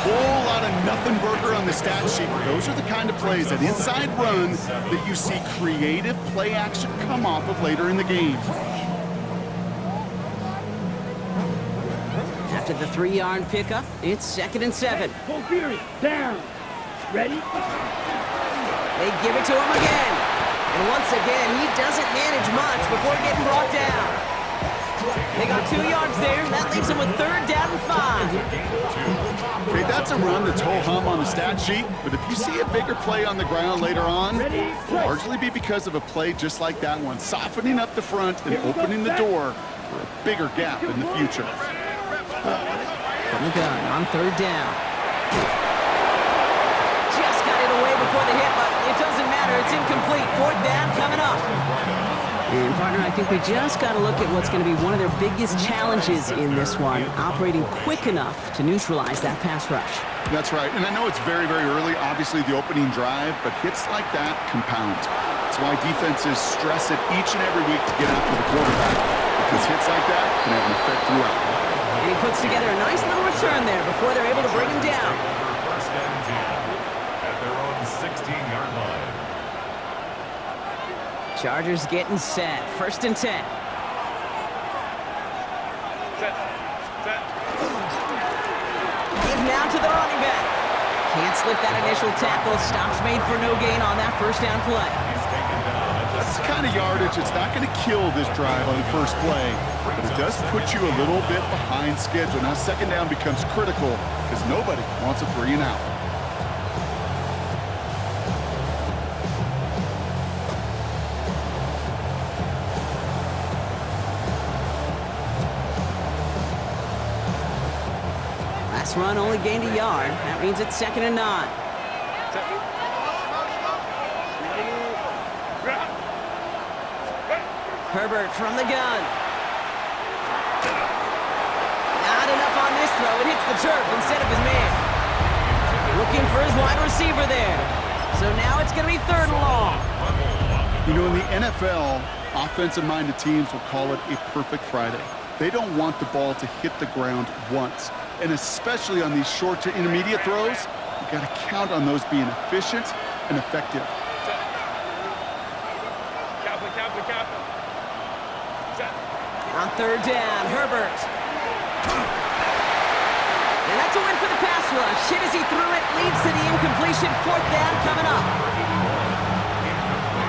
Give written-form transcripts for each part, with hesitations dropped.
whole lot of nothing burger on the stat sheet. Those are the kind of plays, that inside run, that you see creative play action come off of later in the game. After the 3-yard pickup, it's 2nd and 7. Full fury, down. Ready? They give it to him again. And once again, he doesn't manage much before getting brought down. They got 2 yards there. That leaves them with 3rd down and 5. Okay, that's a run that's ho-hum on the stat sheet, but if you see a bigger play on the ground later on, it'll largely be because of a play just like that one, softening up the front and opening the door for a bigger gap in the future. From the gun on 3rd down. Just got it away before the hit, but it doesn't matter. It's incomplete. 4th down coming up. And, partner, I think we just got to look at what's going to be one of their biggest challenges in this one, operating quick enough to neutralize that pass rush. That's right, and I know it's very, very early, obviously the opening drive, but hits like that compound. That's why defenses stress it each and every week to get after the quarterback, because hits like that can have an effect throughout. And he puts together a nice little return there before they're able to bring him down. First and 10 at their own 16-yard line. Chargers getting set. 1st and 10. Give now to the running back. Can't slip that initial tackle. Stops made for no gain on that 1st down play. That's the kind of yardage that's not going to kill this drive on the first play, but it does put you a little bit behind schedule. Now 2nd down becomes critical because nobody wants a 3 and out. Last run only gained a yard. That means it's 2nd and 9. Herbert from the gun. Not enough on this throw. It hits the turf instead of his man. Looking for his wide receiver there. So now it's going to be 3rd and long. You know, in the NFL, offensive-minded teams will call it a perfect Friday. They don't want the ball to hit the ground once. And especially on these short to intermediate throws, you got to count on those being efficient and effective. On 3rd down, Herbert. And that's a win for the pass rush. Hit as he threw it, leads to the incompletion. 4th down coming up.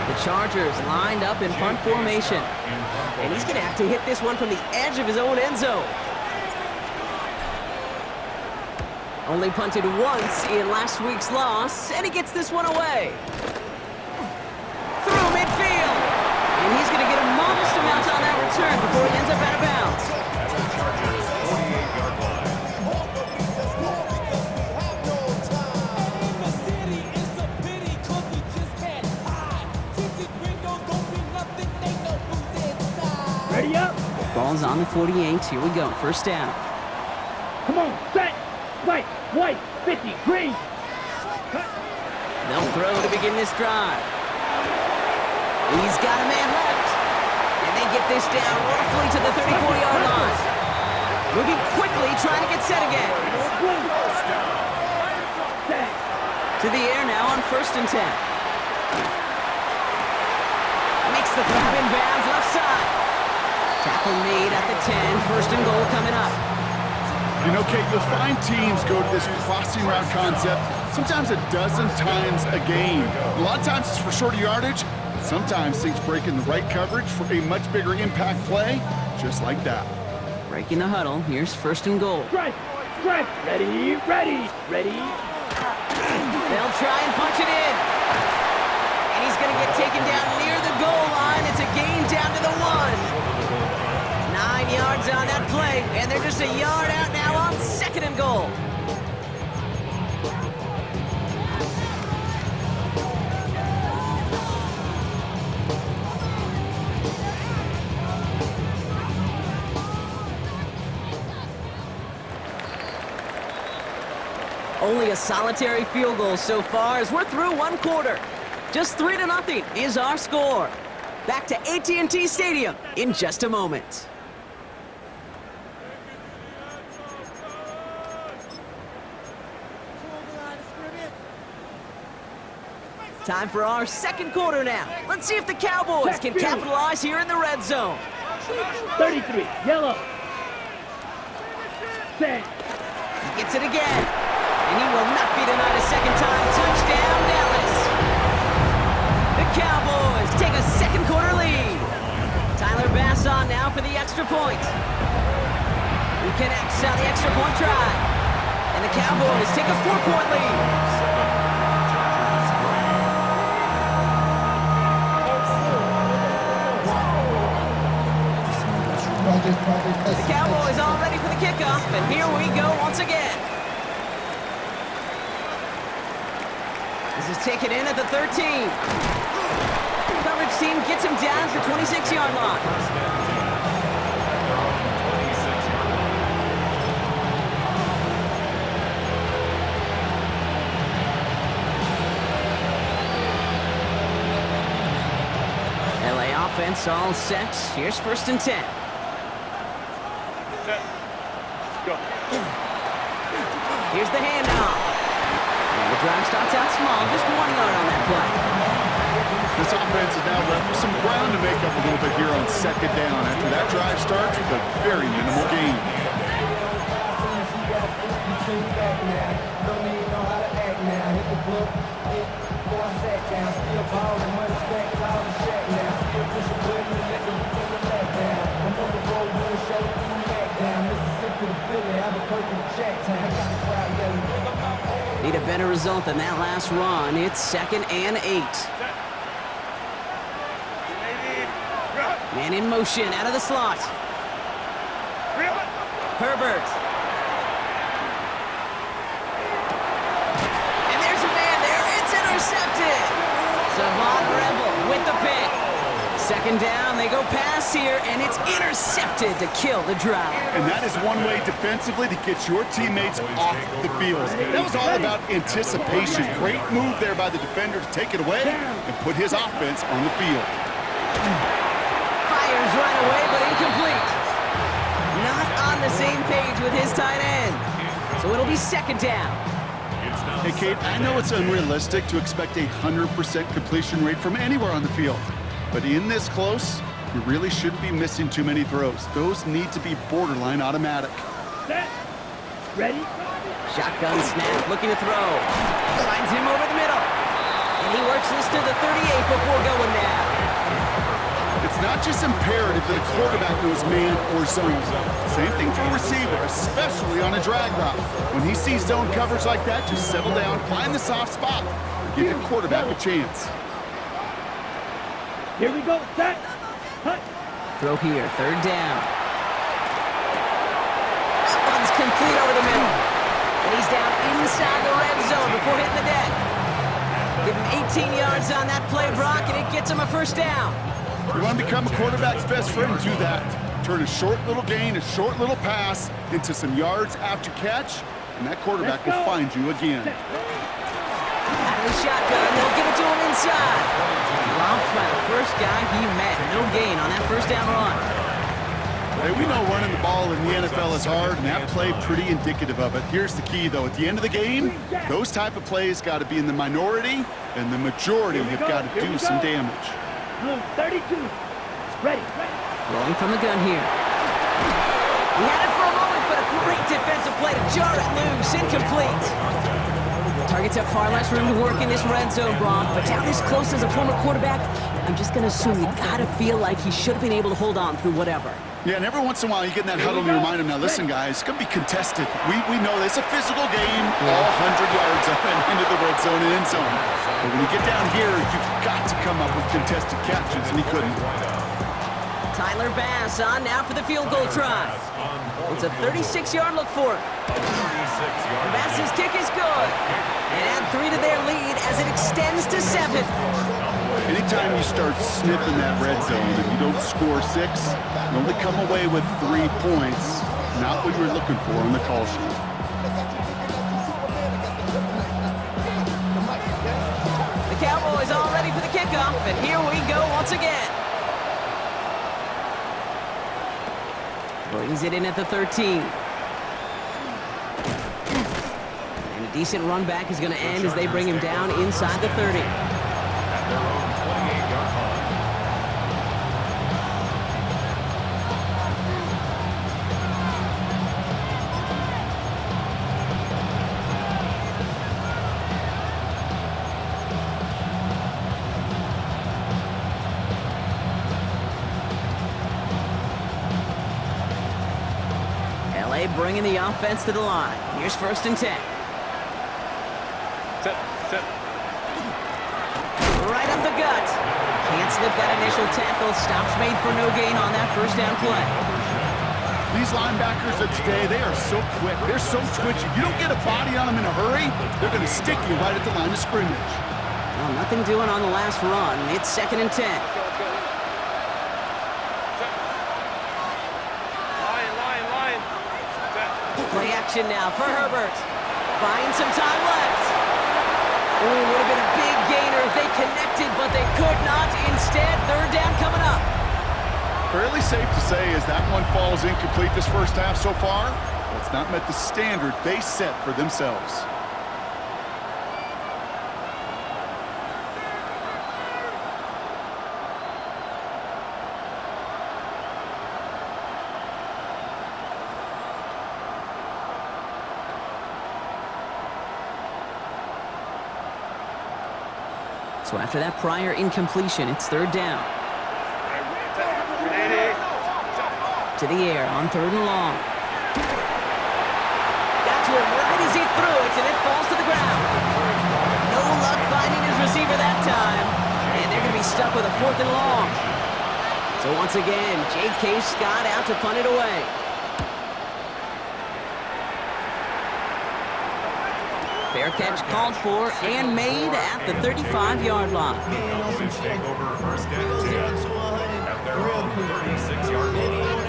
The Chargers lined up in punt formation. And he's going to have to hit this one from the edge of his own end zone. Only punted once in last week's loss, and he gets this one away. Through midfield. And he's going to get a modest amount on that return before he ends up out of bounds. Ready up. Ball's on the 48. Here we go. 1st down. Come on, set. Right, white, 50, green. They'll throw to begin this drive. He's got a man left. And they get this down roughly to the 34-yard line. Moving quickly, trying to get set again. To the air now on 1st and 10. Makes the grab in bounds left side. Tackle made at the 10. 1st and goal coming up. You know, Kate, you'll find teams go to this crossing route concept sometimes a dozen times a game. A lot of times it's for shorter yardage, but sometimes things break in the right coverage for a much bigger impact play, just like that. Breaking the huddle. Here's 1st and goal. Strike, strike, ready, ready, ready. They'll try and punch it in. And he's going to get taken down near the goal line. It's a gain down to the 1. 9 yards on that play, and they're just a yard out now on 2nd and goal. Only a solitary field goal so far as we're through 1 quarter. Just 3-0 is our score. Back to AT&T Stadium in just a moment. Time for our second quarter now. Let's see if the Cowboys can capitalize here in the red zone. 33, yellow. Set. He gets it again. And he will not be denied a second time. Touchdown, Dallas. The Cowboys take a second quarter lead. Tyler Bass on now for the extra point. He connects on the extra point try. And the Cowboys take a 4-point lead. The Cowboys all ready for the kickoff, and here we go once again. This is taken in at the 13. Coverage team gets him down to 26-yard line. LA offense all set. Here's 1st and 10. Here's the handoff. And the drive starts out small, just 1 yard on that play. This offense is now left with some ground to make up a little bit here on 2nd down after that drive starts with a very minimal gain. Need a better result than that last run. It's 2nd and 8. Man in motion out of the slot. Herbert. And there's a man there. It's intercepted. Savon Rebel with the pick. 2nd down, they go pass here, and it's intercepted to kill the drive. And that is one way defensively to get your teammates off the field. That was all about anticipation. Great move there by the defender to take it away and put his offense on the field. Fires right away, but incomplete. Not on the same page with his tight end. So it'll be 2nd down. Hey, Kate, I know it's unrealistic to expect a 100% completion rate from anywhere on the field. But in this close, you really shouldn't be missing too many throws. Those need to be borderline automatic. Set. Ready. Shotgun snap, looking to throw. Finds him over the middle. And he works this to the 38 before going down. It's not just imperative that a quarterback knows man or zone. Same thing for a receiver, especially on a drag route. When he sees zone coverage like that, just settle down, find the soft spot, and give your quarterback a chance. Here we go. Set. Cut. Throw here, 3rd down. That one's complete over the middle. And he's down inside the red zone before hitting the deck. Give him 18 yards on that play, Brock, and it gets him a 1st down. You want to become a quarterback's best friend, do that. Turn a short little gain, a short little pass into some yards after catch, and that quarterback will find you again. Out of the shotgun, they'll give it to him inside. Dropped by the first guy he met. No gain on that 1st down run. Hey, we know running the ball in the NFL is hard, and that play pretty indicative of it. Here's the key, though. At the end of the game, those type of plays got to be in the minority, and the majority have got to do some damage. Blue 32. Ready. Rolling from the gun here. He had it for a moment, but a great defensive play to jar it loose. Incomplete. Targets have far less room to work in this red zone, Brock, but down this close as a former quarterback, I'm just going to assume you got to feel like he should have been able to hold on through whatever. Yeah, and every once in a while you get in that huddle and you remind him, now listen, guys, it's going to be contested. We know it's a physical game, all 100 yards up and into the red zone and end zone. But when you get down here, you've got to come up with contested catches, and he couldn't. Tyler Bass on now for the field goal try. It's a 36-yard look for him. Bass's kick is good. And add 3 to their lead as it extends to 7. Anytime you start sniffing that red zone and you don't score 6, you only come away with 3 points. Not what you were looking for on the call sheet. The Cowboys all ready for the kickoff, and here we go once again. Brings it in at the 13. And a decent run back is going to end as they bring him down inside the 30. play, bringing the offense to the line. Here's 1st and 10. Set. Right up the gut. Can't slip that initial tackle. Stops made for no gain on that 1st down play. These linebackers of today, they are so quick. They're so twitchy. You don't get a body on them in a hurry, they're going to stick you right at the line of scrimmage. Well, nothing doing on the last run. It's 2nd and 10. Line. Play action now for Herbert. Buying some time left. Ooh, would have been a big gainer if they connected, but they could not. Instead, 3rd down coming up. Fairly safe to say as that one falls incomplete this first half so far, it's not met the standard they set for themselves. So after that prior incompletion, it's 3rd down. To the air on 3rd and long. Got to him right as he threw it, and it falls to the ground. No luck finding his receiver that time. And they're going to be stuck with a 4th and long. So once again, J.K. Scott out to punt it away. Fair catch called for and made at the 35-yard line. Dolphins take over 1st and 10 at their own 36-yard line.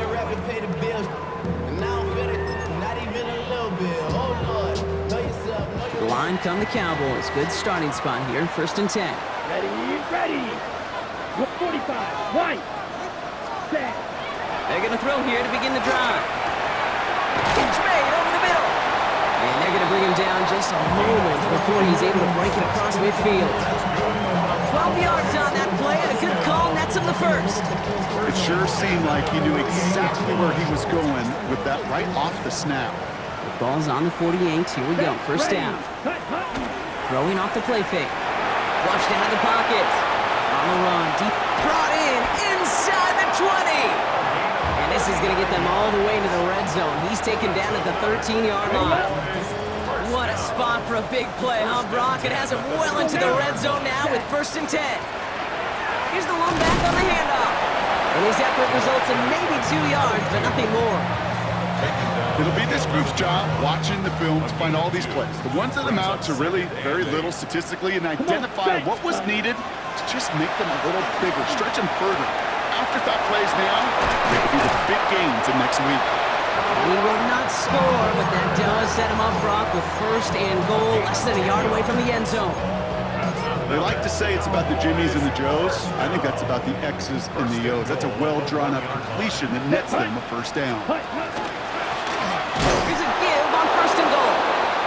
To the line come the Cowboys. Good starting spot here, 1st and 10. Ready. Look 45. Right. Set. They're going to throw here to begin the drive. Catch made over the middle. And they're going to bring him down just a moment before he's able to break it across midfield. 12 yards on that play and a good call nets him the 1st. It sure seemed like he knew exactly where he was going with that right off the snap. The ball's on the 48. Here we go. 1st down. Throwing off the play fake. Flushed out of the pocket. On the run. Deep. Brought in inside the 20. And this is going to get them all the way into the red zone. He's taken down at the 13-yard line. What a spot for a big play, huh, Brock? It has him well into the red zone now with 1st and 10. Here's the one back on the handoff. And his effort results in maybe 2 yards, but nothing more. It'll be this group's job watching the film to find all these plays. The ones that amount to really very little statistically and identify what was needed to just make them a little bigger, stretch them further. Afterthought plays now, they could be the big gains of next week. He will not score, but that does set him up, Brock, with 1st and goal, less than a yard away from the end zone. They like to say it's about the Jimmies and the Joes. I think that's about the X's and the O's. That's a well-drawn-up completion that nets them a 1st down. Here's a give on 1st and goal.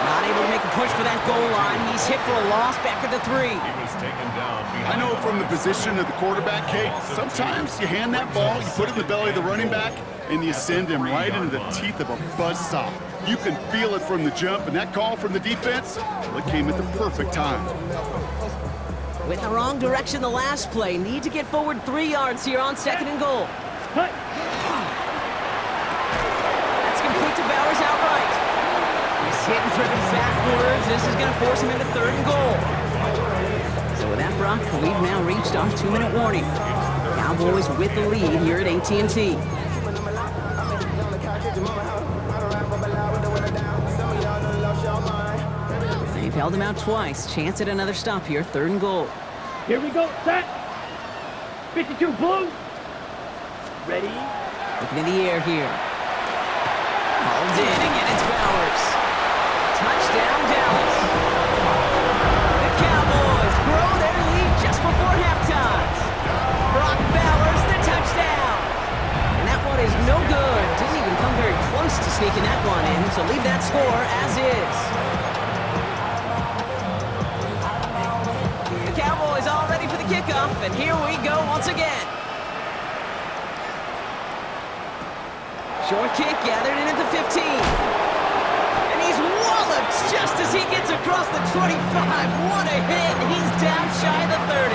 Not able to make a push for that goal line. He's hit for a loss back at the 3. He was taken down behind. I know from the position of the quarterback, Kate, sometimes you hand that ball, you put it in the belly of the running back, and you send him right into the teeth of a buzzsaw. You can feel it from the jump, and that call from the defense, well, it came at the perfect time. Went in the wrong direction the last play. Need to get forward 3 yards here on 2nd and goal. That's complete to Bowers outright. He's hit and driven backwards. This is going to force him into 3rd and goal. So with that, Brock, we've now reached our 2-minute warning. Cowboys with the lead here at AT&T. They've held him out twice. Chance at another stop here. 3rd and goal. Here we go. Set. 52 blue. Ready. Looking in the air here. Hauled in. Again, it's Bowers. Touchdown, Dallas. The Cowboys grow their lead just before halftime. Brock Bowers, the touchdown. And that one is no good. Didn't even come very close to sneaking that one in, so leave that score as is. The Cowboys all ready for the kickoff, and here we go once again. Short kick gathered in at the 15. And he's walloped just as he gets across the 25. What a hit. He's down shy of the 30.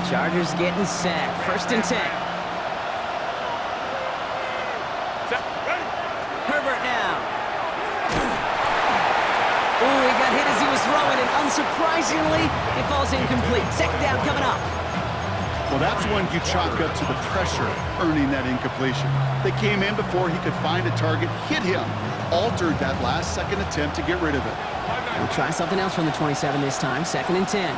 Chargers getting set. 1st and 10. Set. Ready. Herbert now. Ooh, he got hit as he was throwing, and unsurprisingly, it falls incomplete. 2nd down coming up. Well, that's one you chalk up to the pressure earning that incompletion. They came in before he could find a target, hit him, altered that last-second attempt to get rid of it. We'll try something else from the 27 this time. 2nd and 10.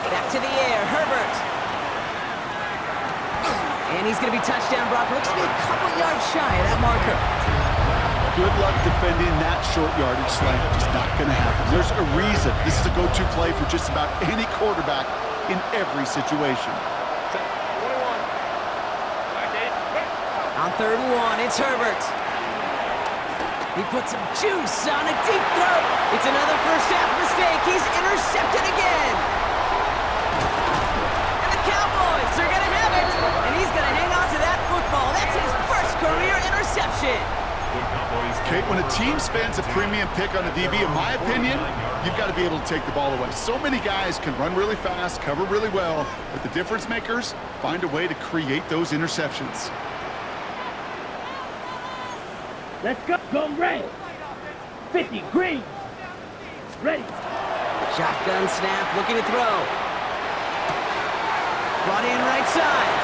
Back to the air, Herbert. And he's going to be touchdown, Brock. Looks to be a couple yards shy of that marker. Good luck defending that short yardage slant. Just not going to happen. There's a reason this is a go-to play for just about any quarterback in every situation. 21. Back 8. On 3rd and 1, it's Herbert. He puts some juice on a deep throw. It's another first-half mistake. He's intercepted again. And the Cowboys are going to have it. And he's going to hang on to that football. That's his first career interception. Kate, when a team spends a premium pick on a DB, in my opinion, you've got to be able to take the ball away. So many guys can run really fast, cover really well, but the difference makers find a way to create those interceptions. Let's go. Go red. 50 green. Ready. Shotgun snap, looking to throw. Brought in right side.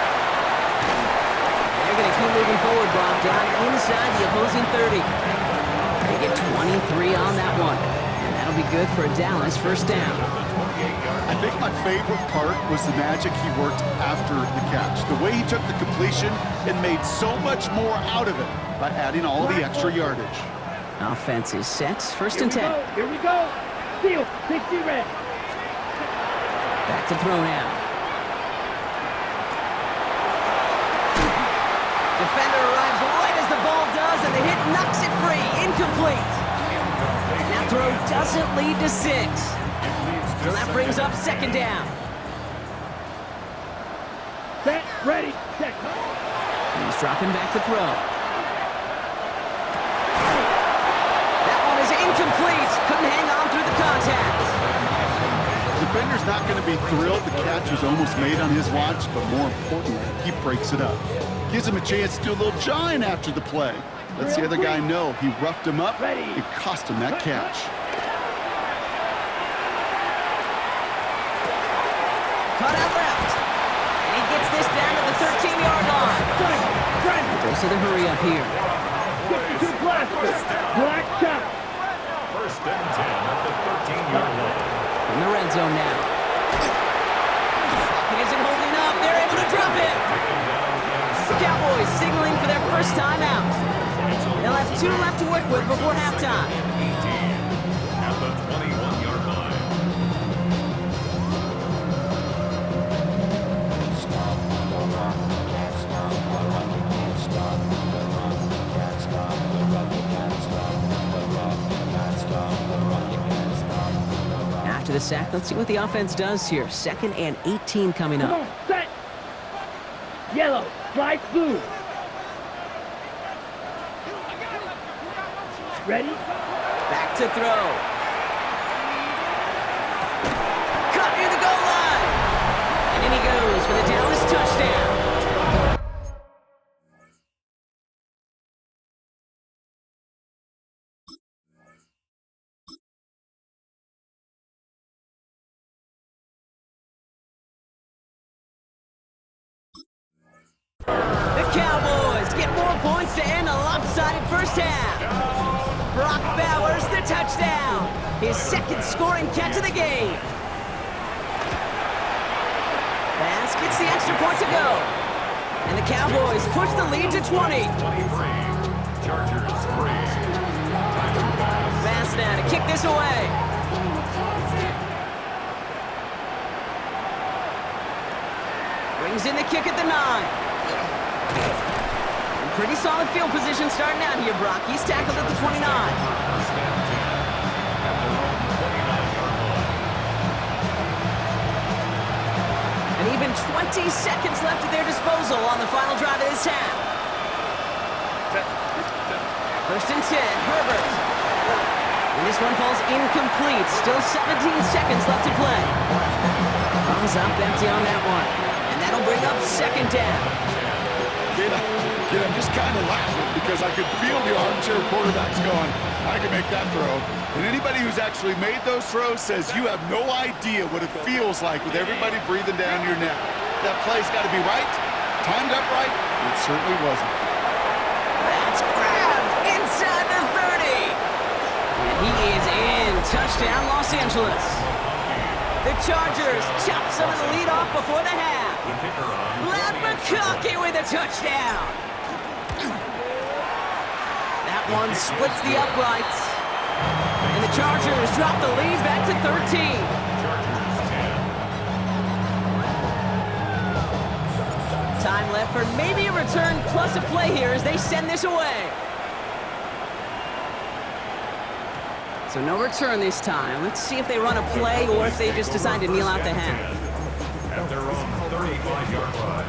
They're going to keep moving forward, Brock, down inside the opposing 30. They get 23 on that one. And that'll be good for a Dallas 1st down. I think my favorite part was the magic he worked after the catch. The way he took the completion and made so much more out of it by adding all the extra yardage. Offense is set. 1st and 10. Here we go. Steal. 60 red. Back to throw now. Defender arrives right as the ball does, and the hit knocks it free. Incomplete. That throw doesn't lead to 6. So that brings up 2nd down. Set. Ready. Set. He's dropping back to throw. That one is incomplete. Couldn't hang on through the contact. The defender's not going to be thrilled the catch was almost made on his watch, but more importantly, he breaks it up. Gives him a chance to do a little jawing after the play. Lets the other guy know he roughed him up. It cost him that catch. Cut out left. And he gets this down to the 13-yard line. Goes to the hurry up here. 52 blaster. Black shot. 1st and 10 at the 13-yard line. In the red zone now. He isn't holding up. They're able to drop it. The Cowboys signaling for their first time out. They'll have 2 left to work with before halftime. 18 at the 21-yard line. After the sack, let's see what the offense does here. 2nd and 18 coming Come up. on. Set. Yellow. Slide blue. Ready. Back to throw. Cut near the goal line. And in he goes for the Dallas touchdown. The Cowboys get more points to end a lopsided first half. Brock Bowers, the touchdown. His 2nd scoring catch of the game. Bass gets the extra point to go. And the Cowboys push the lead to 20. 23. Chargers 3. Bass now to kick this away. Brings in the kick at the 9. Pretty solid field position starting out here, Brock. He's tackled at the 29. And even 20 seconds left at their disposal on the final drive of this half. 1st and 10, Herbert. And And this one falls incomplete. Still 17 seconds left to play. Comes up empty on that one. And that'll bring up second down. I'm just kind of laughing because I could feel the armchair quarterbacks going, I can make that throw. And anybody who's actually made those throws says you have no idea what it feels like with everybody breathing down your neck. That play's got to be right, timed up right. It certainly wasn't. That's grabbed inside the 30. And he is in. Touchdown, Los Angeles. The Chargers chop some of the lead off before the half. Vlad McConkey with a touchdown. That one splits the uprights. And the Chargers drop the lead back to 13. Time left for maybe a return plus a play here as they send this away. So no return this time. Let's see if they run a play or if they just decide to kneel out the half. At their own 35-yard line.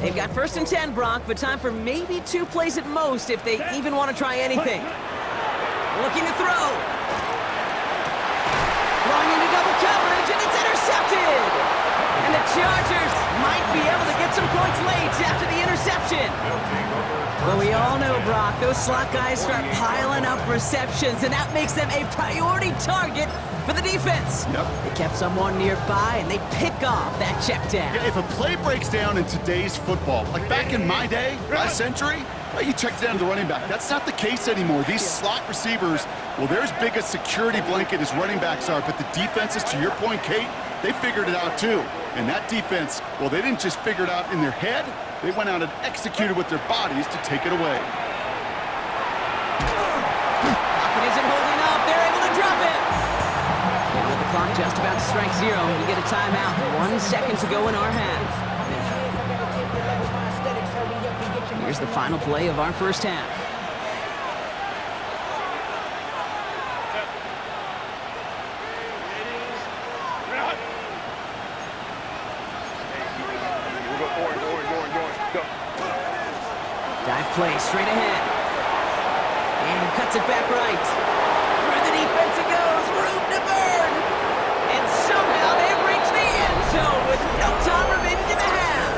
They've got 1st and 10, Brock, but time for maybe 2 plays at most if they even want to try anything. Looking to throw. Throwing into double coverage, and it's intercepted! And the Chargers might be able to get some points late after the interception. Well, we all know, Brock, those slot guys start piling up receptions, and that makes them a priority target for the defense. Yep. They kept someone nearby, and they pick off that check down. Yeah, if a play breaks down in today's football, like back in my day, last century, well, you checked down the running back. That's not the case anymore. These slot receivers, well, they're as big a security blanket as running backs are, but the defenses, to your point, Kate, they figured it out too. And that defense, well, they didn't just figure it out in their head. They went out and executed with their bodies to take it away. Pocket isn't holding up. They're able to drop it. And with the clock just about to strike 0, we get a timeout. 1 second to go in our half. Here's the final play of our first half. Dive play straight ahead. And he cuts it back right. Through the defense it goes. Room to burn. And somehow they've reached the end zone with no time remaining in the half.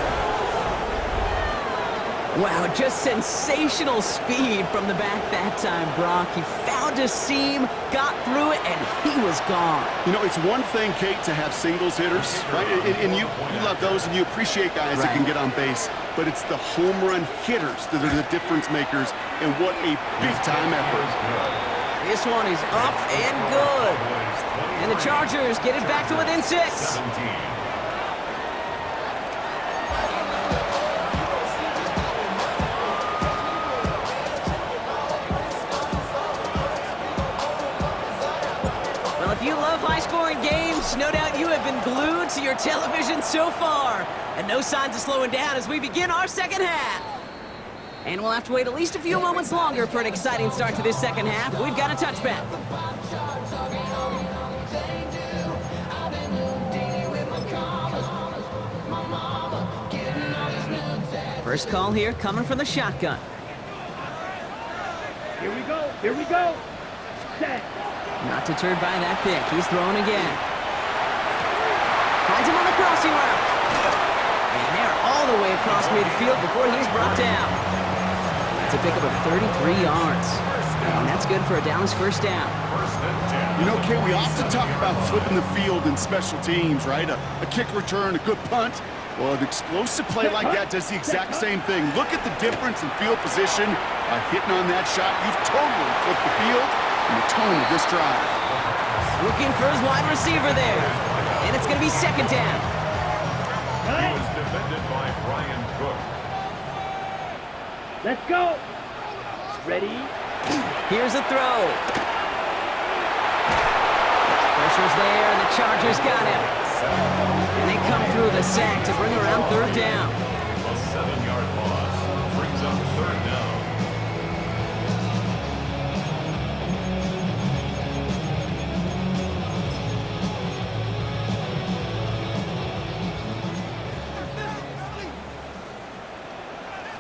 Wow, just sensational speed from the back that time, Brock. He found a seam, got through it, and he was gone. You know, it's one thing, Kate, to have singles hitters, right? And you love those, and you appreciate guys that can get on base. But it's the home run hitters that are the difference makers, and what a big-time effort. This one is up and good. And the Chargers get it back to within 6. 17. If you love high-scoring games, no doubt you have been glued to your television so far. And no signs of slowing down as we begin our second half. And we'll have to wait at least a few moments longer for an exciting start to this second half. We've got a touchback. First call here coming from the shotgun. Here we go. Here we go. Set. Not deterred by that pick. He's throwing again. Finds him on the crossing route. And they're all the way across midfield before he's brought down. That's a pickup of 33 yards. And that's good for a Dallas first down. You know, Kate, we often talk about flipping the field in special teams, right? A kick return, a good punt. Well, an explosive play like that does the exact same thing. Look at the difference in field position. By hitting on that shot, you've totally flipped the field and the tone of this drive. Looking for his wide receiver there. And it's going to be second down. He was defended by Brian Cook. Let's go. Ready? Here's a throw. Pressure's there, and the Chargers got him. And they come through the sack to bring around third down. A 7-yard loss brings up third down.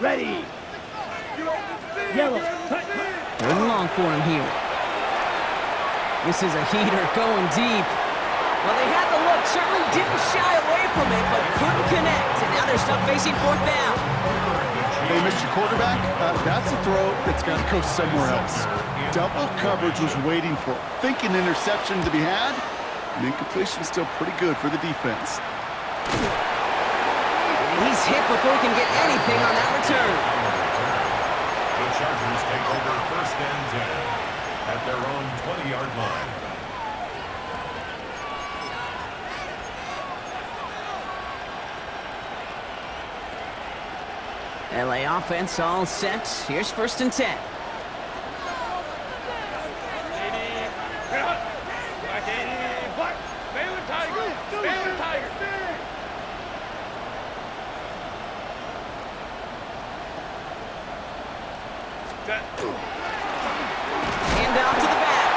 Ready. Yellow. Third and long for him here. This is a heater going deep. Well, they had the look, certainly didn't shy away from it, but couldn't connect. And now they're stuck facing fourth down. Hey, Mr. Quarterback, that's a throw that's got to go somewhere else. Double coverage was waiting for it. Thinking interception to be had, and incompletion still pretty good for the defense. He's hit before he can get anything on that return. The Chargers take over first and 10 at their own 20-yard line. LA offense all set. Here's first and 10. Hand off to the back.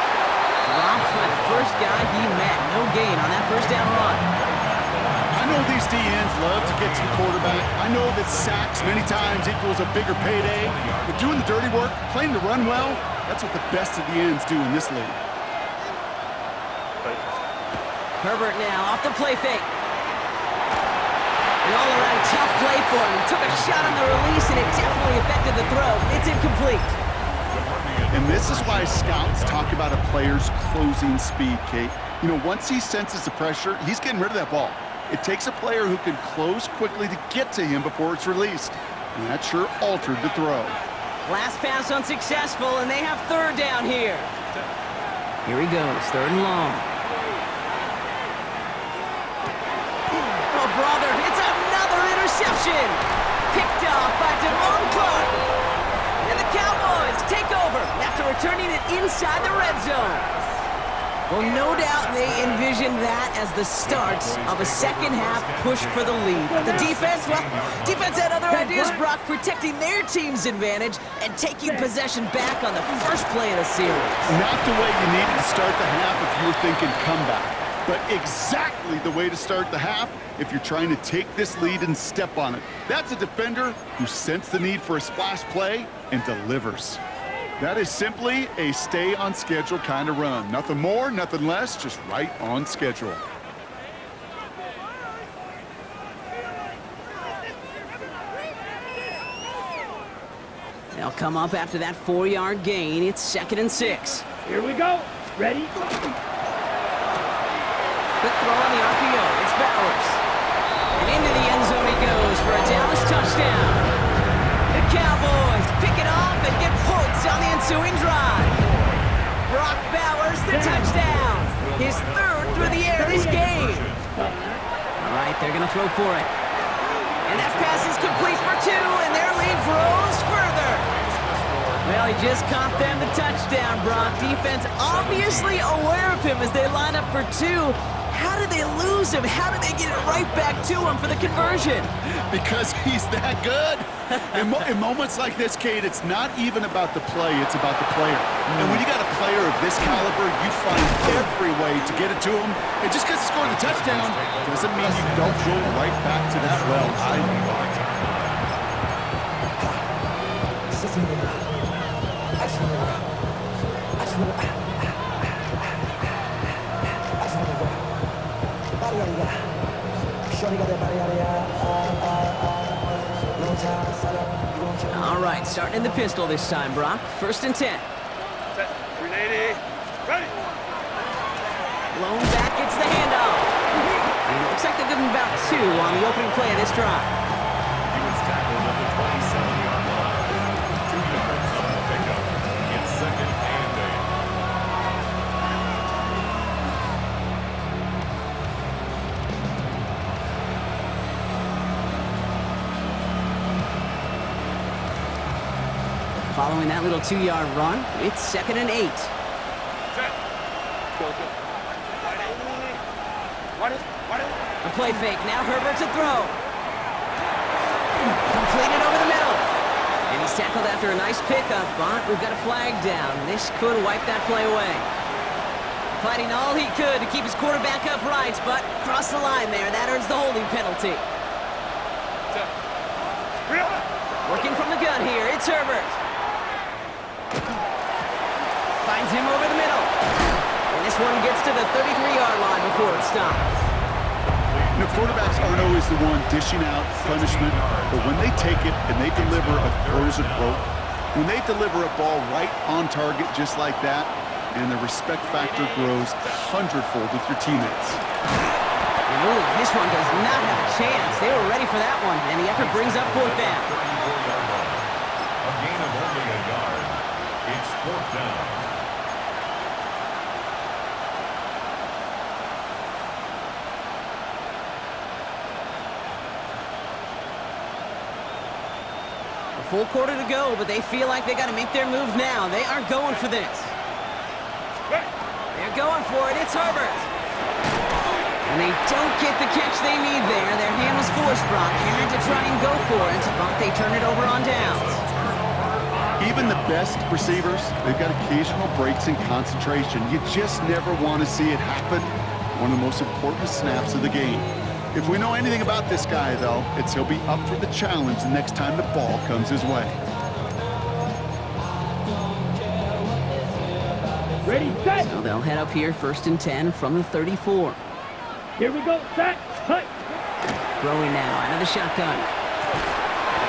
Dropped by the first guy he met. No gain on that first down run. I know these DNs love to get to the quarterback. I know that sacks many times equals a bigger payday. But doing the dirty work, playing to run well, that's what the best of the ends do in this league. Herbert now off the play fake. An all-around tough play for him. He took a shot on the release, and it definitely affected the throw. It's incomplete. And this is why scouts talk about a player's closing speed, Kate. You know, once he senses the pressure, he's getting rid of that ball. It takes a player who can close quickly to get to him before it's released. And that sure altered the throw. Last pass unsuccessful, and they have third down here. Here he goes, third and long. Oh, brother, it's another interception. Picked off by Devon Clark. And the Cowboys take over after returning it inside the red zone. Well, no doubt they envisioned that as the start of a second-half push for the lead. But the defense, well, defense had other ideas, Brock, protecting their team's advantage and taking possession back on the first play of the series. Not the way you needed to start the half if you were thinking comeback, but exactly the way to start the half if you're trying to take this lead and step on it. That's a defender who sensed the need for a splash play and delivers. That is simply a stay-on-schedule kind of run. Nothing more, nothing less, just right on schedule. They'll come up after that 4-yard gain. It's 2nd and 6. Here we go. Ready? Quick throw on the RPO. It's Bowers. And into the end zone he goes for a Dallas touchdown. The Cowboys pick it off and get points on the ensuing drive. Brock Bowers, the touchdown. His third through the air this game. All right, they're going to throw for it. And that pass is complete for 2, and their lead grows further. Well, he just caught them the touchdown, Brock. Defense obviously aware of him as they line up for 2. How did they lose him? How did they get it right back to him for the conversion? Because he's that good. In moments like this, Kate, it's not even about the play, it's about the player. And when you got a player of this caliber, you find every way to get it to him. And just because he scored the touchdown doesn't mean you don't go right back to that well. All right, starting in the pistol this time, Brock. 1st and 10. Set. 380. Ready. Blown back, it's the handoff. And it looks like they're giving about 2 on the opening play of this drive. He was tackled at the 27-yard line. 2 yards on the pickup. It's 2nd and 8. Following that little 2-yard run, it's 2nd and 8. Set. Go. A play fake, now Herbert to throw. Completed over the middle. And he's tackled after a nice pickup, but we've got a flag down. This could wipe that play away. Fighting all he could to keep his quarterback upright, but crossed the line there. That earns the holding penalty. Set. Real. Working from the gun here, it's Herbert. Finds him over the middle. And this one gets to the 33-yard line before it stops. You know, quarterbacks aren't always the one dishing out punishment, but when they take it and they deliver a frozen rope, when they deliver a ball right on target just like that, and the respect factor grows 100-fold with your teammates. And ooh, this one does not have a chance. They were ready for that one, and the effort brings up fourth down. A gain of only a yard. It's fourth down. A full quarter to go, but they feel like they got to make their move now. They are going for this. They're going for it. It's Herbert. And they don't get the catch they need there. Their hand was forced, Brock. Had to try and go for it, but they turn it over on downs. Even the best receivers, they've got occasional breaks in concentration. You just never want to see it happen. One of the most important snaps of the game. If we know anything about this guy, though, it's he'll be up for the challenge the next time the ball comes his way. Ready, set. So they'll head up here, 1st and 10 from the 34. Here we go, set, cut. Throwing now out of the shotgun.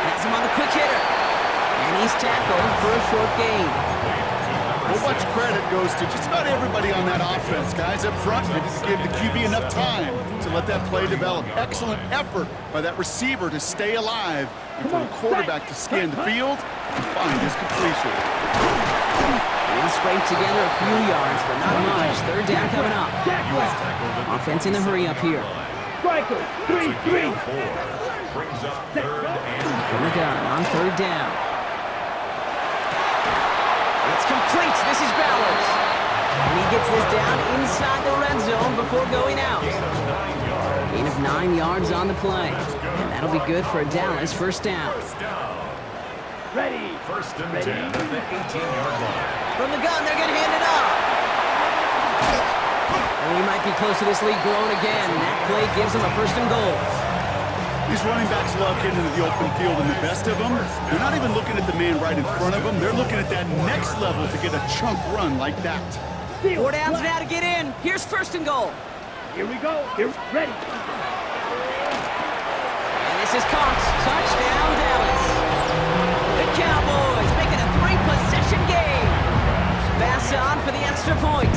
Has him on the quick hitter. And he's tackled for a short gain. Well, much credit goes to just about everybody on that offense. Guys up front, they just gave the QB enough time to let that play develop. Excellent effort by that receiver to stay alive and for the quarterback to scan the field and find his completion. And he'll scrape together a few yards, but not much. 3rd down coming up. Offense in the hurry up here. Striker, 3-3. Brings up 3rd and From the gun on 3rd down. It's complete. This is Bowers. And he gets this down inside the red zone before going out. Gain of 9 yards on the play. And that'll be good for a Dallas 1st down. Ready. 1st and 10 at the 18-yard line. From the gun, they're going to hand it off. And we might be close to this lead growing again. That play gives them a 1st and goal. These running backs love getting into the open field, and the best of them, they're not even looking at the man right in front of them. They're looking at that next level to get a chunk run like that. 4 downs now to get in. Here's 1st and goal. Here we go. Here, ready. And this is caught. Touchdown, Dallas. The Cowboys making a 3-possession game. Pass on for the extra point.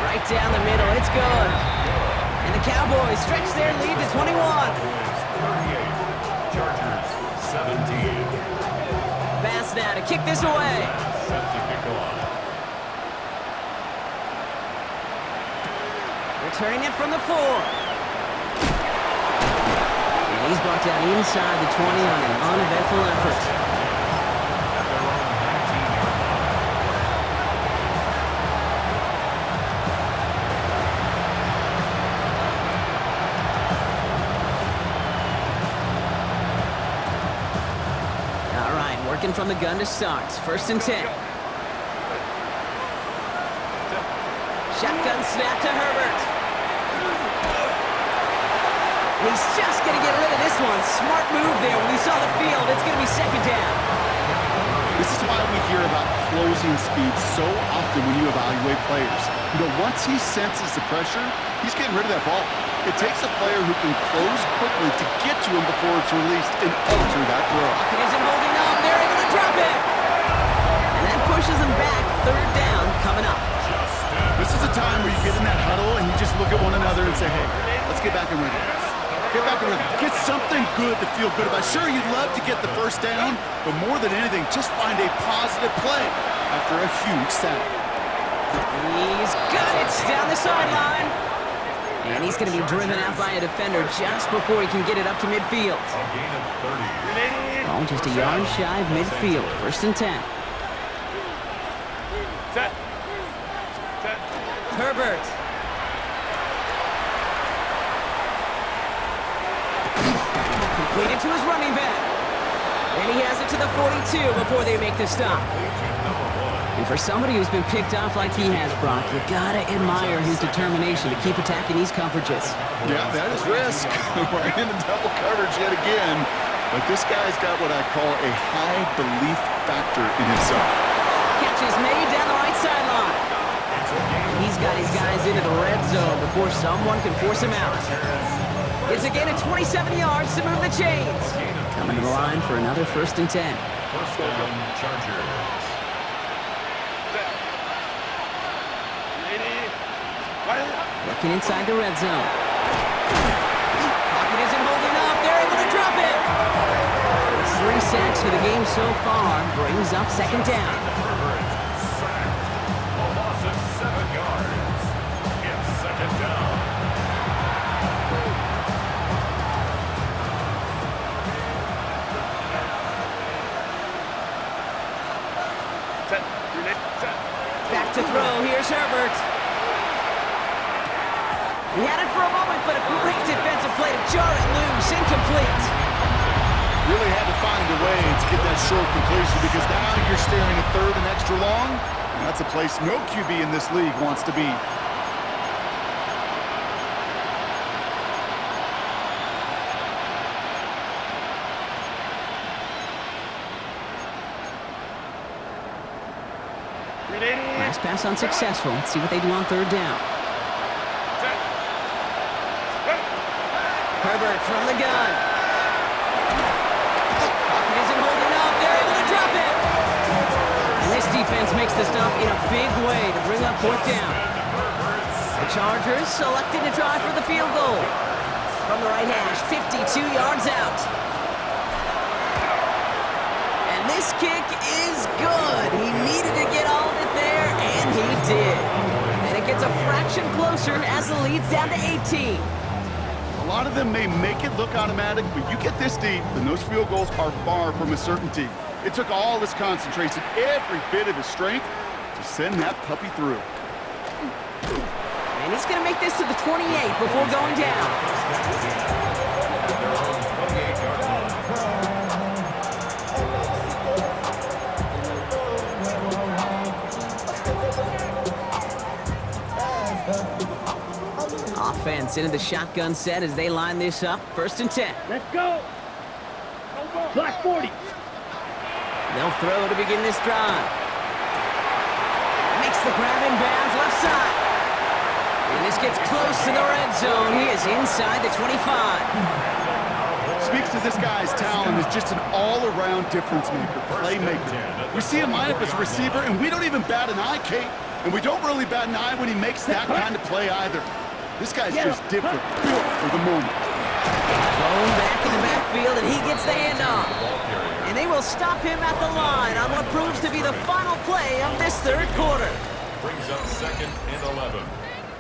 Right down the middle. It's good. And the Cowboys stretch their lead to 21. 38. Chargers 17. Pass now to kick this away. Set to kick off. Returning it from the 4. And he's brought down inside the 20 on an uneventful effort. At their own 19-yard line. All right, working from the gun to start. 1st and 10. Shotgun snap to Herbert. He's just going to get rid of this one. Smart move there when he saw the field. It's going to be 2nd down. This is why we hear about closing speed so often when you evaluate players. You know, once he senses the pressure, he's getting rid of that ball. It takes a player who can close quickly to get to him before it's released and alter that throw. It isn't holding up. They're able to drop it. And that pushes him back. 3rd down coming up. This is a time where you get in that huddle and you just look at one another and say, hey, let's get back and run it. Get back and run it. Get something good to feel good about. Sure, you'd love to get the 1st down, but more than anything, just find a positive play after a huge sack. He's got it down the sideline. And he's going to be driven out by a defender just before he can get it up to midfield. A gain of 30. Ball just a yard shy of midfield. 1st and 10. Set. Set. Herbert. Completed to his running back. And he has it to the 42 before they make the stop. And for somebody who's been picked off like he has, Brock, you gotta admire his determination to keep attacking these coverages. Yeah, that is risk. We're in double coverage yet again. But this guy's got what I call a high belief factor in himself. Catch is made down the right sideline. He's got his guys into the red zone before someone can force him out. It's a gain of 27 yards to move the chains. Coming to the line for another 1st and 10. First down, Chargers. Looking inside the red zone. Pocket isn't holding up. They're able to drop it. It's 3 sacks for the game so far. Brings up 2nd down. Sacked. A loss of 7 yards. It's 2nd down. Back to throw. Here's Herbert. He had it for a moment, but a great defensive play to jar it loose. Incomplete. Really had to find a way to get that short completion because now you're staring at 3rd and extra long. And that's a place no QB in this league wants to be. Last pass unsuccessful. Let's see what they do on 3rd down. Herbert from the gun. Pocket isn't holding up. They're able to drop it. And this defense makes the stop in a big way to bring up 4th down. The Chargers selected to try for the field goal. From the right hash, 52 yards out. And this kick is good. He needed to get all of it there, and he did. And it gets a fraction closer as the lead's down to 18. A lot of them may make it look automatic, but you get this deep, and those field goals are far from a certainty. It took all his concentration, every bit of his strength, to send that puppy through. And he's going to make this to the 28 before going down. Offense into the shotgun set as they line this up. 1st and 10. Let's go. Clock 40. They'll throw to begin this drive. Makes the grab in bounds left side. And this gets close to the red zone. He is inside the 25. Speaks to this guy's talent as just an all-around difference maker, playmaker. We see him line up as a receiver, and we don't even bat an eye, Kate. And we don't really bat an eye when he makes that kind of play either. This guy's just different, built for the moment. Thrown back in the backfield, and he gets the handoff. And they will stop him at the line on what proves to be the final play of this 3rd quarter. Brings up 2nd and 11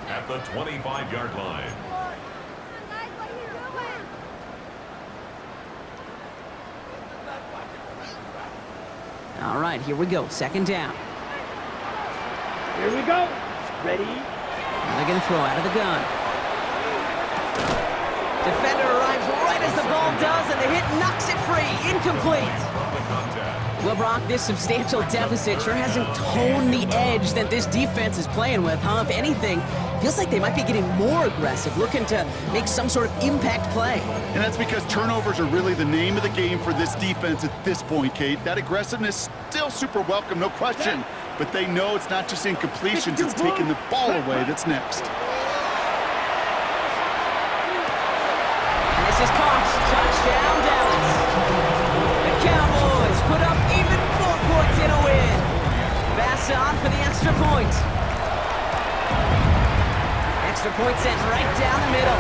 at the 25-yard line. All right, here we go. 2nd down. Here we go. Ready? Now they're going to throw out of the gun. Defender arrives right as the ball does, and the hit knocks it free. Incomplete. Well, Brock, this substantial deficit sure hasn't toned the edge that this defense is playing with, huh? If anything, feels like they might be getting more aggressive, looking to make some sort of impact play. And that's because turnovers are really the name of the game for this defense at this point, Kate. That aggressiveness still super welcome, no question. But they know it's not just incompletions, it's taking the ball away that's next. And this is caught. Touchdown, Dallas. The Cowboys put up even more points in a win. Bass on for the extra point. Extra point sent right down the middle.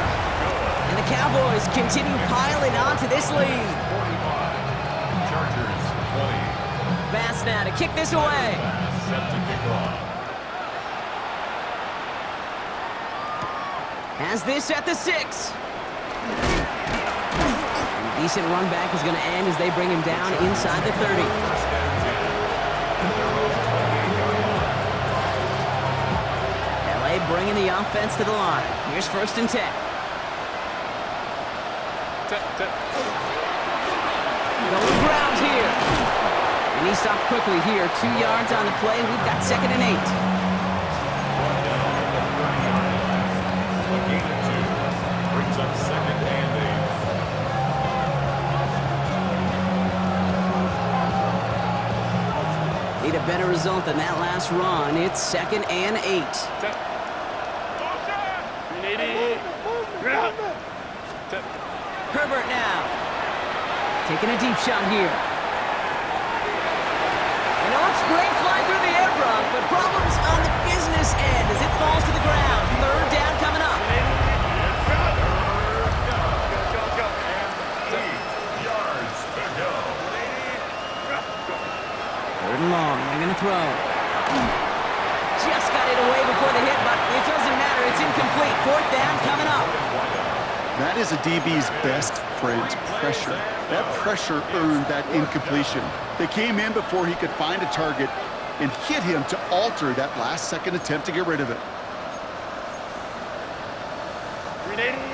And the Cowboys continue piling on to this lead. 45. Chargers 20. Bass now to kick this away. Set to kick off. Has this at the 6. And a decent run back is going to end as they bring him down inside the 30. LA bringing the offense to the line. Here's 1st and 10. Going ground here. And he stopped quickly here. 2 yards on the play. We've got 2nd and 8. A gain of 2 brings up 2nd and 8. better result than that last run. It's 2nd and 8. Set. Herbert now. Taking a deep shot here. You know, it's great flying through the air, Brock, but problems on the business end as it falls to the ground. 3rd down coming up. Third and long. They're going to throw. Just got it away before the hit, but it doesn't matter. It's incomplete. 4th down coming up. That is a DB's best friend, pressure. That pressure earned that incompletion. They came in before he could find a target and hit him to alter that last-second attempt to get rid of it.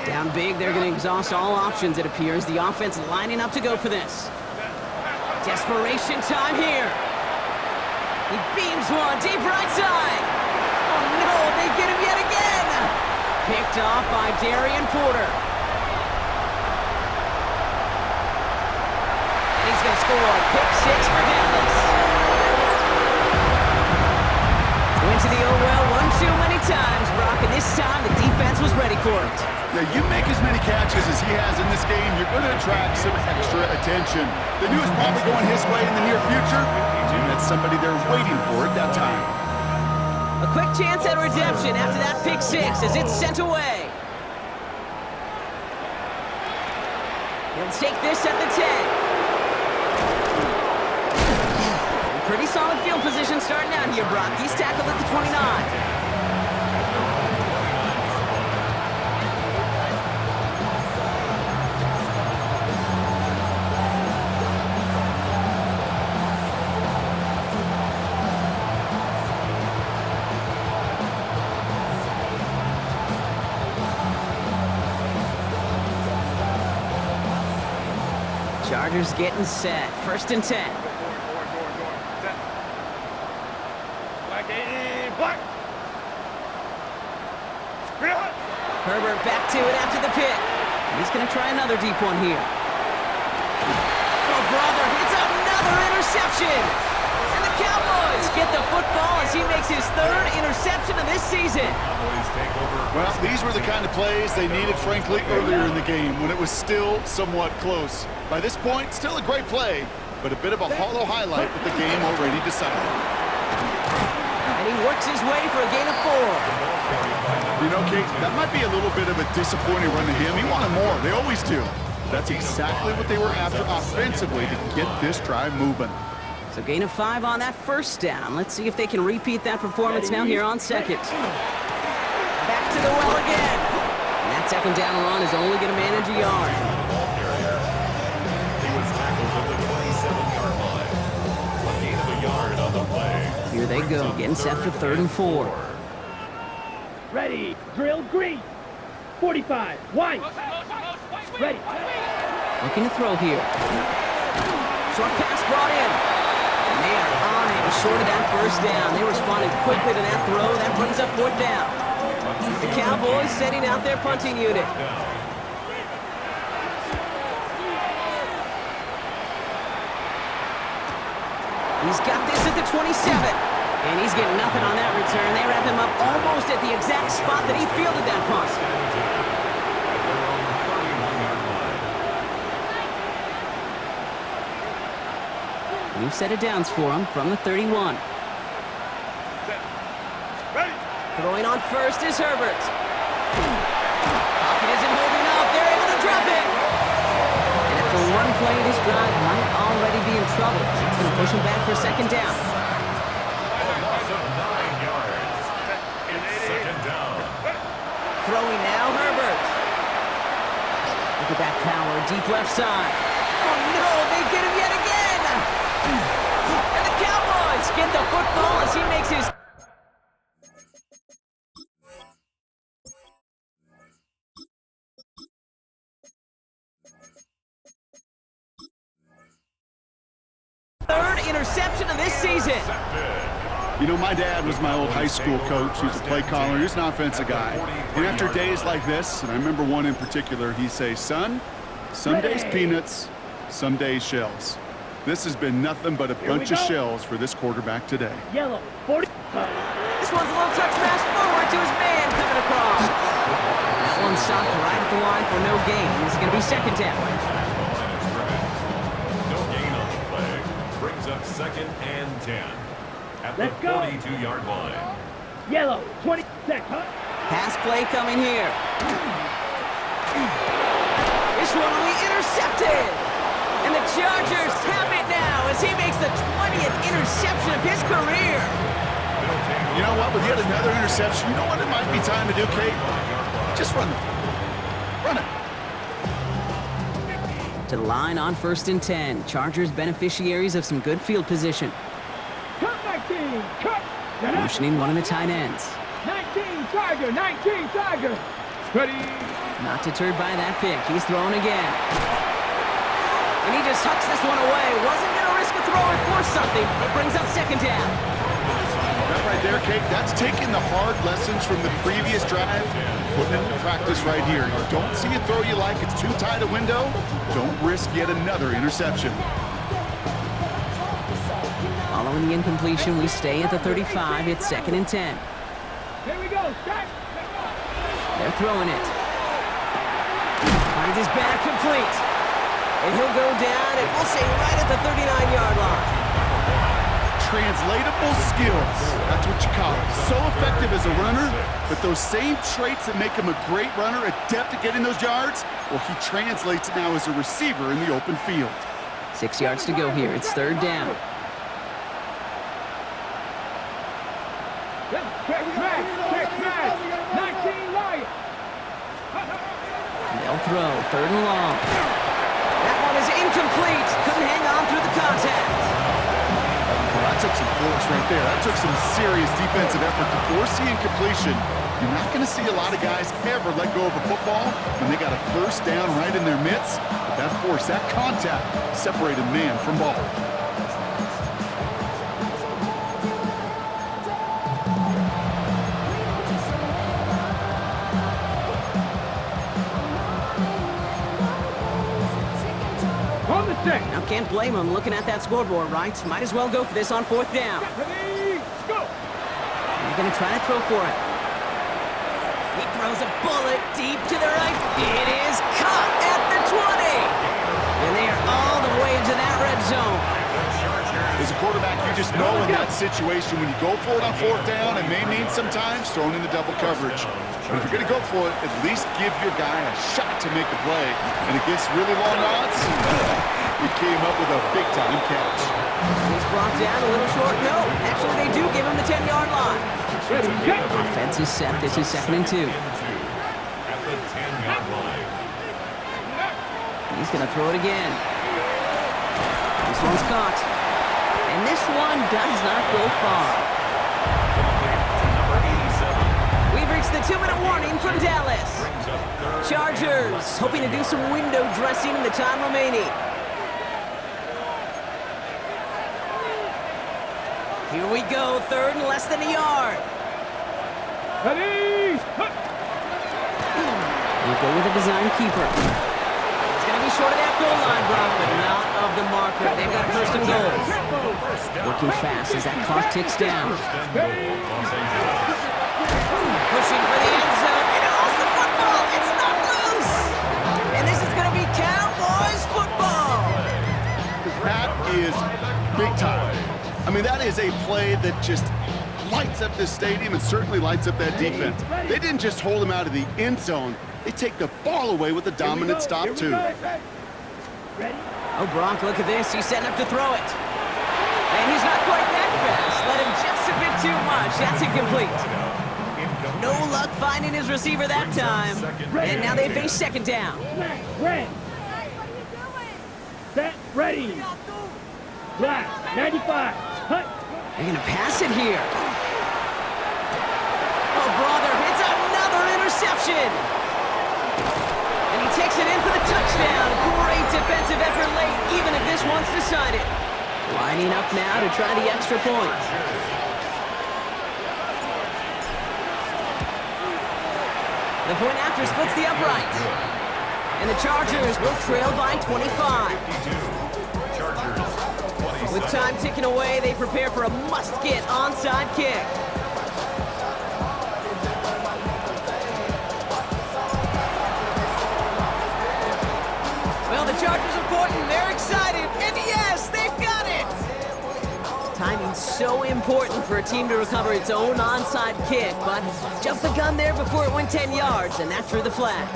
Down big, they're going to exhaust all options, it appears. The offense lining up to go for this. Desperation time here. He beams one deep right side. Oh, no, they get him yet again. Picked off by Darian Porter. And he's going to score a pick 6 for Dallas. Went to the oh well one too many times, Brock, and this time the defense was ready for it. Now, you make as many catches as he has in this game, you're going to attract some extra attention. The news probably going his way in the near future, and that's somebody they're waiting for at that time. A quick chance at redemption after that pick 6 as it's sent away. He'll take this at the 10. Pretty solid field position starting out here, Brock. He's tackled at the 29. Chargers getting set. 1st and 10. Herbert back to it after the pick. He's going to try another deep one here. Oh, brother, it's another interception. And the Cowboys get the football as he makes his 3rd interception of this season. Well, these were the kind of plays they needed, frankly, earlier in the game when it was still somewhat close. By this point, still a great play, but a bit of a hollow highlight with the game already decided. And he works his way for a gain of 4. You know, Kate, that might be a little bit of a disappointing run to him. He wanted more. They always do. That's exactly what they were after offensively to get this drive moving. So gain of 5 on that 1st down. Let's see if they can repeat that performance now here on 2nd. Back to the well again. And that 2nd down run is only going to manage a yard. He was tackled at the 27-yard line. A gain of a yard on the play. Here they go, getting set for 3rd and 4. Ready. Drill green. 45. White. Ready. Looking to throw here. Short pass brought in. And they are on it short of that 1st down. They responded quickly to that throw. That brings up 4th down. The Cowboys setting out their punting unit. He's got this at the 27. And he's getting nothing on that return. They wrap him up almost at the exact spot that he fielded that punt. New set of downs for him from the 31. Throwing on 1st is Herbert. Pocket isn't holding up. They're able to drop it. And after one play, this drive might already be in trouble. That's going to push him back for 2nd down. Throwing now, Herbert. Look at that power, deep left side. Oh no, they get him yet again! And the Cowboys get the football as he makes his... third interception of this season. You know, my dad was my old high school coach. He was a play caller. He was an offensive guy. And after days like this, and I remember one in particular, he'd say, son, some days peanuts, some days shells. This has been nothing but a bunch of shells for this quarterback today. Yellow, 40. This one's a little touch pass forward to his man coming across. That one stopped right at the line for no gain. This is going to be second down. No gain on the play. Brings up 2nd and 10 at the 42-yard line. Yellow, 20. Pass play coming here. This one will be intercepted. And the Chargers have it now as he makes the 20th interception of his career. You know what? With yet another interception, you know what it might be time to do, Kate? Just run the football. Run it. To the line on 1st and 10. Chargers beneficiaries of some good field position. Cut 19. Cut. Motioning one of the tight ends. 19 Tiger. 19 Tiger. Ready. Not deterred by that pick. He's throwing again. And he just tucks this one away. Wasn't going to risk a throw or force something. It brings up second down. That right there, Kate, that's taking the hard lessons from the previous drive, putting it into practice right here. You don't see a throw you like, it's too tight a window, don't risk yet another interception. Following the incompletion, we stay at the 35. It's 2nd and 10. Here we go. Start. They're throwing it. Finds his back complete. And he'll go down, and we'll say right at the 39-yard line. Translatable skills, that's what you call it. So effective as a runner, but those same traits that make him a great runner, adept at getting those yards, well, he translates now as a receiver in the open field. 6 yards to go here. It's 3rd down. Check back. 19 Lions. They'll throw. 3rd and long. That one is incomplete. Couldn't hang on through the contact. Well, that took some force right there. That took some serious defensive effort to force the incompletion. You're not going to see a lot of guys ever let go of a football when they got a 1st down right in their midst. But that force, that contact, separated man from ball. Now can't blame him looking at that scoreboard, right? Might as well go for this on 4th down. Ready, go! He's going to try to throw for it. He throws a bullet deep to the right. It is caught at the 20. And they are all the way into that red zone. As a quarterback, you just know in that situation when you go for it on 4th down, it may mean sometimes throwing into double coverage. But if you're going to go for it, at least give your guy a shot to make a play. And against really long odds, he came up with a big-time catch. He's brought down a little short. No, actually they do give him the 10-yard line. Offense is set. This is 2nd and 2. At the 10-yard line. He's going to throw it again. This one's caught. And this one does not go far. We've reached the 2-minute warning from Dallas. Chargers hoping to do some window dressing in the time remaining. Here we go, 3rd and less than a yard. Ready, We'll go with a design keeper. It's going to be short of that goal line, Brock, but not of the marker. They've got 1st and goal. Working fast as that clock ticks down. Pushing for the end zone. It lost the football. It's not loose. And this is going to be Cowboys football. That is big time. I mean, that is a play that just lights up this stadium and certainly lights up that defense. They didn't just hold him out of the end zone. They take the ball away with a dominant stop, too. Oh, Brock, look at this. He's setting up to throw it. And he's not quite that fast. Let him just a bit too much. That's incomplete. No luck finding his receiver that time. And now they face 2nd down. red. Set, ready. Black, 95. Hut. They're going to pass it here. Oh, brother, it's another interception. And he takes it in for the touchdown. Great defensive effort late, even if this one's decided. Lining up now to try the extra point. The point after splits the upright. And the Chargers will trail by 25. Chargers With time ticking away, they prepare for a must-get onside kick. Well, the Chargers are pointing. They're excited. And yes, they've got it! Timing's so important for a team to recover its own onside kick, but jumped the gun there before it went 10 yards, and that drew the flag.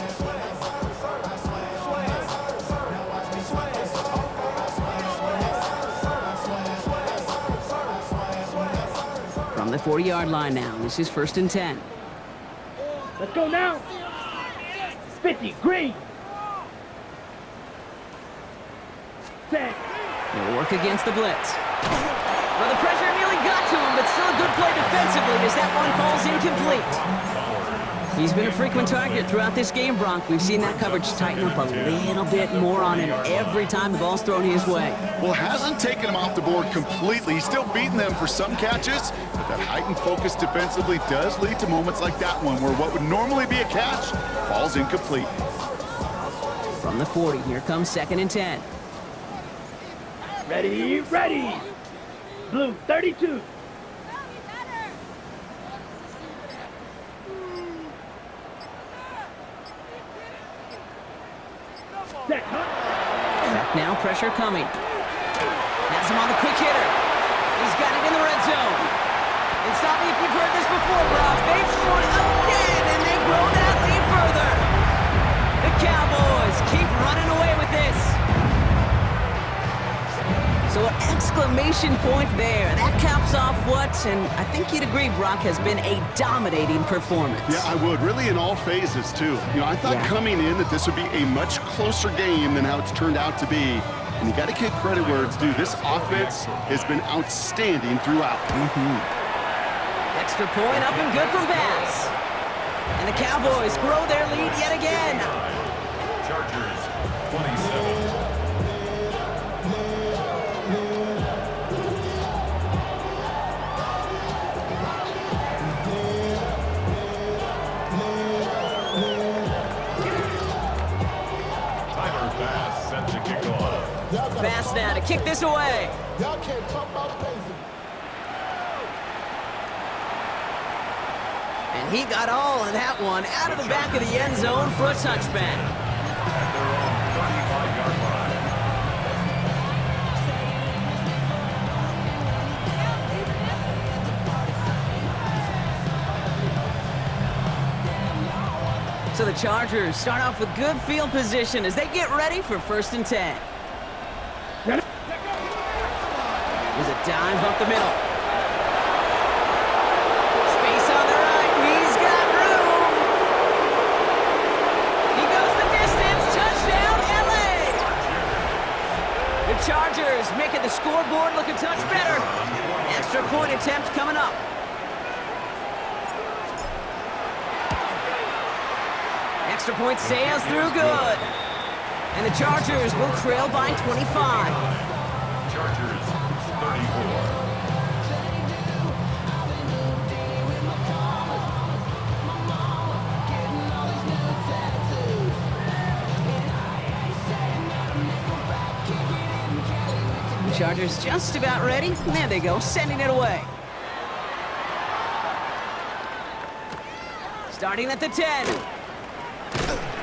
From the 40-yard line now, this is 1st and 10. Let's go now. 50, green. Set. He'll work against the blitz. Well, the pressure nearly got to him, but still a good play defensively as that one falls incomplete. He's been a frequent target throughout this game, Bronk. We've seen that coverage tighten up a little bit more on him every time the ball's thrown his way. Well, hasn't taken him off the board completely. He's still beating them for some catches, but that heightened focus defensively does lead to moments like that one where what would normally be a catch falls incomplete. From the 40, here comes 2nd and 10. Ready, ready. Blue, 32. Set, Back now, pressure coming. Has him on the quick hitter. He's got it in the red zone. And stop me if you've heard this before, Brock. They've scored again, and they grow that lead further. The Cowboys keep running away with this. So an exclamation point there. That caps off what, and I think you'd agree, Brock, has been a dominating performance. Yeah, I would. Really in all phases, too. You know, I thought coming in that this would be a much closer game than how it's turned out to be. And you got to give credit where it's due. This offense has been outstanding throughout. Extra point up and good from Bass. And the Cowboys grow their lead yet again. Chargers, 27. Bass now to kick this away. Y'all can't talk about crazy. And he got all of that one out of the back of the end zone for a touchback. At their own 35-yard line. So the Chargers start off with good field position as they get ready for 1st and 10. There's a dive up the middle. Space on the right. He's got room. He goes the distance. Touchdown, LA. The Chargers making the scoreboard look a touch better. Extra point attempt coming up. Extra point sails through good. And the Chargers will trail by 25. Chargers, 34. The Chargers just about ready. There they go, sending it away. Starting at the 10.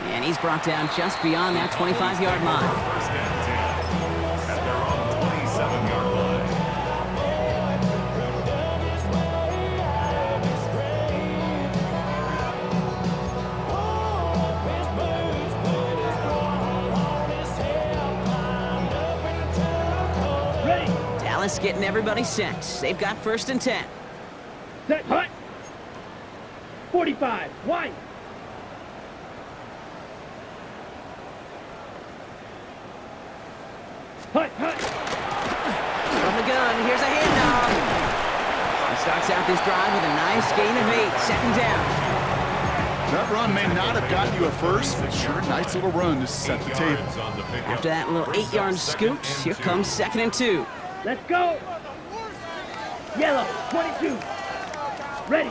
And he's brought down just beyond that 25-yard line. 1st and 10. At their own 27-yard line. ready. Dallas getting everybody set. They've got 1st and 10. Set, hut. 45, wide. Hut, hut. From the gun, here's a handoff. He starts out this drive with a nice gain of 8. 2nd down. That run may not have gotten you a first, but sure, nice little run to set the table. After that little 8-yard scoot, here comes 2nd and 2. Let's go. Yellow, 22. Ready.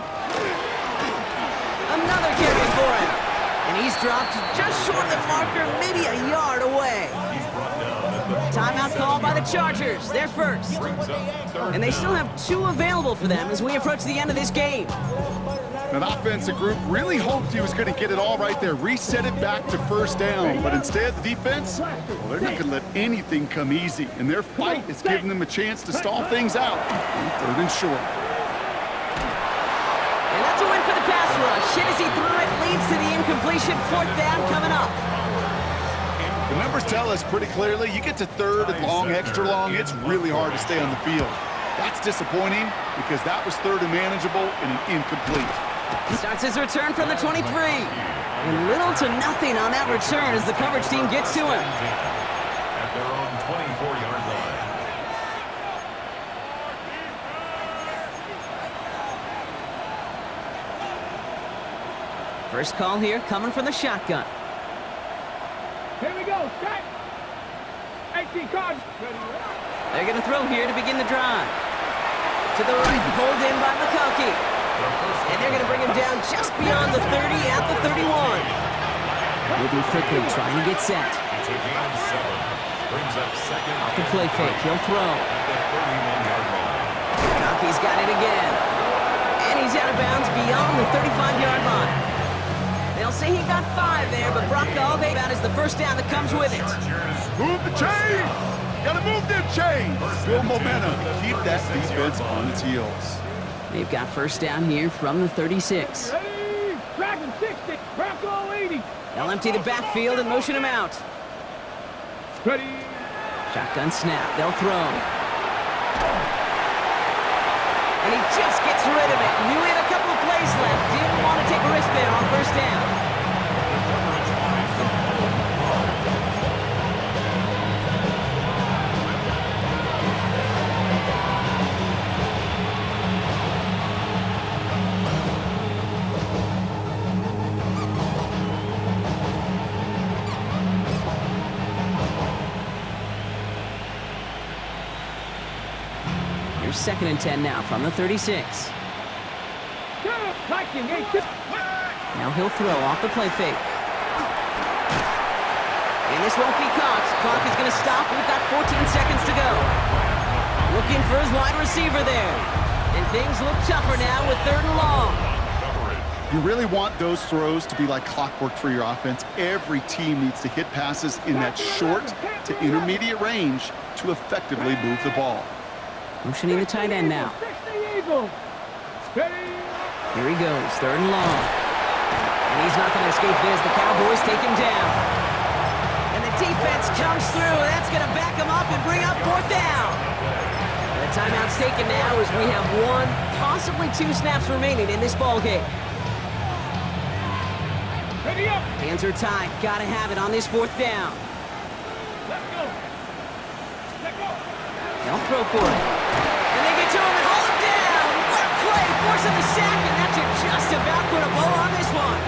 Another carry for him. And he's dropped just short of the marker, maybe a yard away. He's brought down at the Timeout call by the Chargers. They're first. And they still have 2 available for them as we approach the end of this game. That offensive group really hoped he was going to get it all right there, reset it back to first down. But instead, the defense, well, they're not going to let anything come easy. And their fight is giving them a chance to stall things out on 3rd and short. And that's a win for the pass rush. Hit as he threw it, leads to the incompletion. 4th down coming up. The numbers tell us pretty clearly, you get to 3rd and long, extra long, it's really hard to stay on the field. That's disappointing because that was 3rd and manageable and an incomplete. Starts his return from the 23. And little to nothing on that return as the coverage team gets to him. At their own 24-yard line. First call here coming from the shotgun. Here we go. Set. 18 cards. They're going to throw here to begin the drive. To the right, pulled in by McConkey. And they're going to bring him down just beyond the 30 at the 31. Moving quickly, trying to get set. It's a gain of 7. Brings up second. Off the play fake, he'll throw. At the 31-yard line. McConkey's got it again. And he's out of bounds beyond the 35-yard line. They'll say he got 5 there, but Brock all they got is the first down that comes with it. Move the chain! Gotta move them chains! Build momentum to keep that defense on its heels. They've got first down here from the 36. Ready. Dragon 60. Bronco 80. They'll empty the backfield and motion him out. Ready. Shotgun snap, they'll throw. And he just gets rid of it. Knew he had a couple of plays left. Didn't want to take a risk there on first down. Here's 2nd and 10 now from the 36. Now he'll throw off the play fake. And this won't be caught. Clock is going to stop. We've got 14 seconds to go. Looking for his wide receiver there. And things look tougher now with 3rd and long. You really want those throws to be like clockwork for your offense. Every team needs to hit passes in that short to intermediate range to effectively move the ball. Motioning the tight end now. Here he goes, 3rd and long. And he's not going to escape this. The Cowboys take him down. And the defense comes through. That's going to back him up and bring up 4th down. And the timeout's taken now as we have 1, possibly 2 snaps remaining in this ball game. Hands are tied. Got to have it on this 4th down. They'll throw for it. And they get to him and haul him down. What a play, forcing the sack, and that should just about put a bow on this one.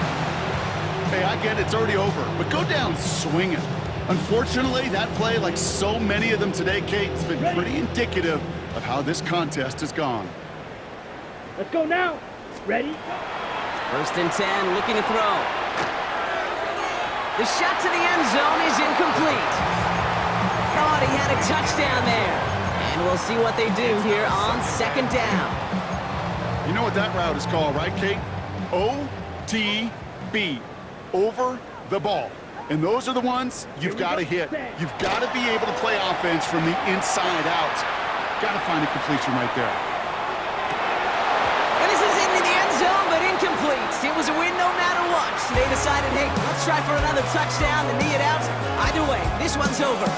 Hey, I get it's already over, but go down swinging. Unfortunately, that play, like so many of them today, Kate, has been pretty indicative of how this contest has gone. Let's go now. Ready? 1st and 10, looking to throw. The shot to the end zone is incomplete. Thought he had a touchdown there. And we'll see what they do here on 2nd down. You know what that route is called, right, Kate? OTB, over the ball. And those are the ones you've got to hit. You've got to be able to play offense from the inside out. Got to find a completion right there. And this is into the end zone, but incomplete. It was a win no matter what. They decided, hey, let's try for another touchdown to knee it out. Either way, this one's over.